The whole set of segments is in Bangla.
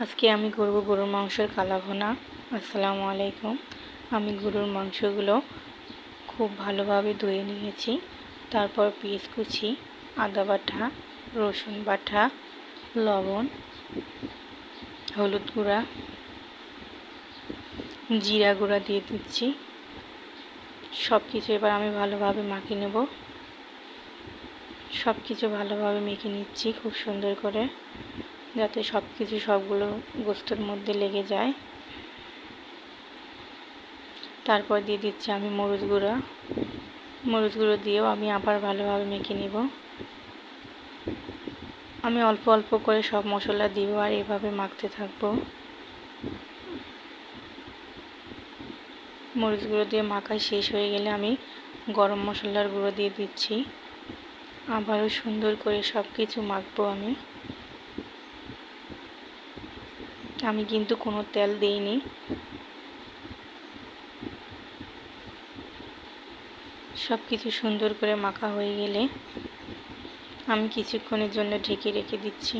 আজকে আমি করব গরুর মাংসের কালা ভুনা। আসসালামু আলাইকুম। আমি গরুর মাংসগুলো খুব ভালোভাবে ধুয়ে নিয়েছি। তারপর পেঁয়াজ কুচি, আদা বাটা, রসুন বাটা, লবণ, হলুদ গুঁড়া, জিরা গুঁড়া দিয়ে দিচ্ছি। সব কিছু এবার আমি ভালোভাবে মাখিয়ে নেব। সব কিছু ভালোভাবে মেখে নিচ্ছি খুব সুন্দর করে, যাতে সব কিছু সবগুলো গোস্তের মধ্যে লেগে যায়। তারপর দিয়ে দিচ্ছি আমি মরিচ গুঁড়ো দিয়েও আমি আবার ভালোভাবে মেখে নিব। আমি অল্প অল্প করে সব মশলা দিব আর এভাবে মাখতে থাকবো। মরিচ গুঁড়ো দিয়ে মাখা শেষ হয়ে গেলে আমি গরম মশলার গুঁড়ো দিয়ে দিচ্ছি। আবারও সুন্দর করে সব কিছু মাখবো। আমি কিন্তু কোনো তেল দিইনি। সব কিছু সুন্দর করে মাখা হয়ে গেলে আমি কিছুক্ষণের জন্য ঢেকে রেখে দিচ্ছি।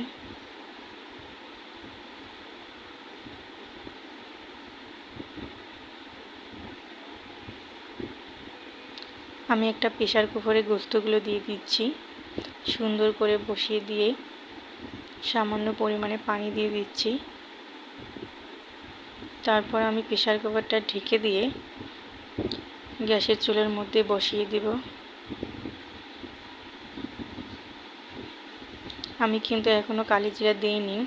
আমি একটা প্রেসার কুকারে গোস্তগুলো দিয়ে দিচ্ছি। সুন্দর করে বসিয়ে দিয়ে সামান্য পরিমাণে পানি দিয়ে দিচ্ছি। তারপর আমি প্রেসার কুকারটা ঢেকে দিয়ে গ্যাসের চুলার মধ্যে বসিয়ে দিব। আমি কিন্তু এখনো কালি জিরা দিইনি।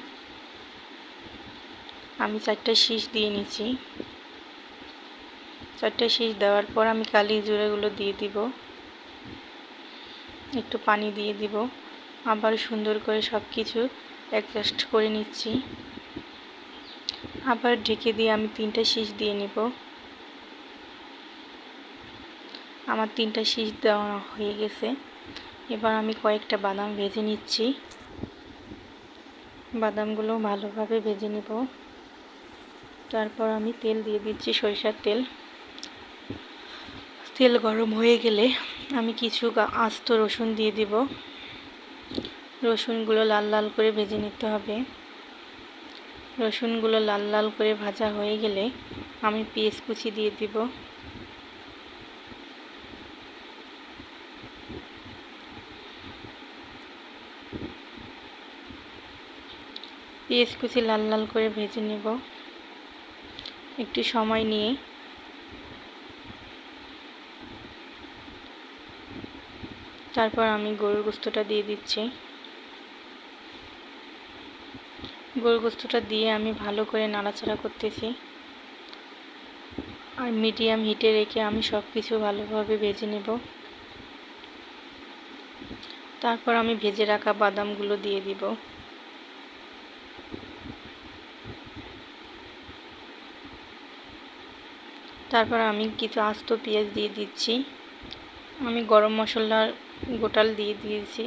আমি 4টা শীষ দিয়ে নিচ্ছি। 4টা শীষ দেওয়ার পর আমি কালি জিরাগুলো দিয়ে দিব। একটু পানি দিয়ে দিব। আবার সুন্দর করে সব কিছু অ্যাডজাস্ট করে নিচ্ছি। আবার ঢেকে দিয়ে আমি 3টা শীষ দিয়ে নিব। আমার 3টা শীষ দেওয়া হয়ে গেছে। এবার আমি কয়েকটা বাদাম ভেজে নিচ্ছি। বাদামগুলো ভালোভাবে ভেজে নেব। তারপর আমি তেল দিয়ে দিচ্ছি, সরিষার তেল। তেল গরম হয়ে গেলে আমি কিছু আস্ত রসুন দিয়ে দিব। রসুনগুলো লাল লাল করে ভেজে নিতে হবে। রসুনগুলো লাল লাল করে ভাজা হয়ে গেলে আমি পেঁয়াজ কুচি দিয়ে দিব। পেঁয়াজ কুচি লাল লাল করে ভেজে নেব একটু সময় নিয়ে। তারপর আমি গরুর গোস্তটা দিয়ে দিচ্ছি। গরুর গোস্তটা দিয়ে আমি ভালো করে নাড়াচাড়া করতেছি আর মিডিয়াম হিটে রেখে আমি সব কিছু ভালোভাবে ভেজে নেব। তারপর আমি ভেজে রাখা বাদামগুলো দিয়ে দিব। তারপর আমি কিছু আস্ত পেঁয়াজ দিয়ে দিচ্ছি। আমি গরম মশলার গোটাল দিয়ে দিয়েছি।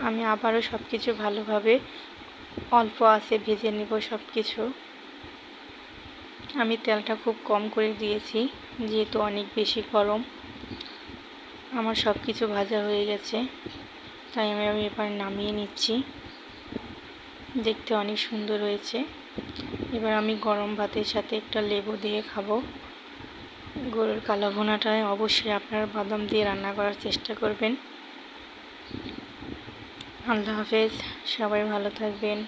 আমি আবারও সব কিছু ভালোভাবে অল্প আঁচে ভেজে নেব সব কিছু। আমি তেলটা খুব কম করে দিয়েছি, যেহেতু অনেক বেশি গরম। আমার সব কিছু ভাজা হয়ে গেছে, তাই আমি এবার নামিয়ে নিচ্ছি। দেখতে অনেক সুন্দর হয়েছে। এবার আমি গরম ভাতের সাথে একটা লেবু দিয়ে খাবো। গরুর কালা ভুনাটায় অবশ্যই আপনারা বাদাম দিয়ে রান্না করার চেষ্টা করবেন। আল্লাহ হাফেজ, সবাই ভালো থাকবেন।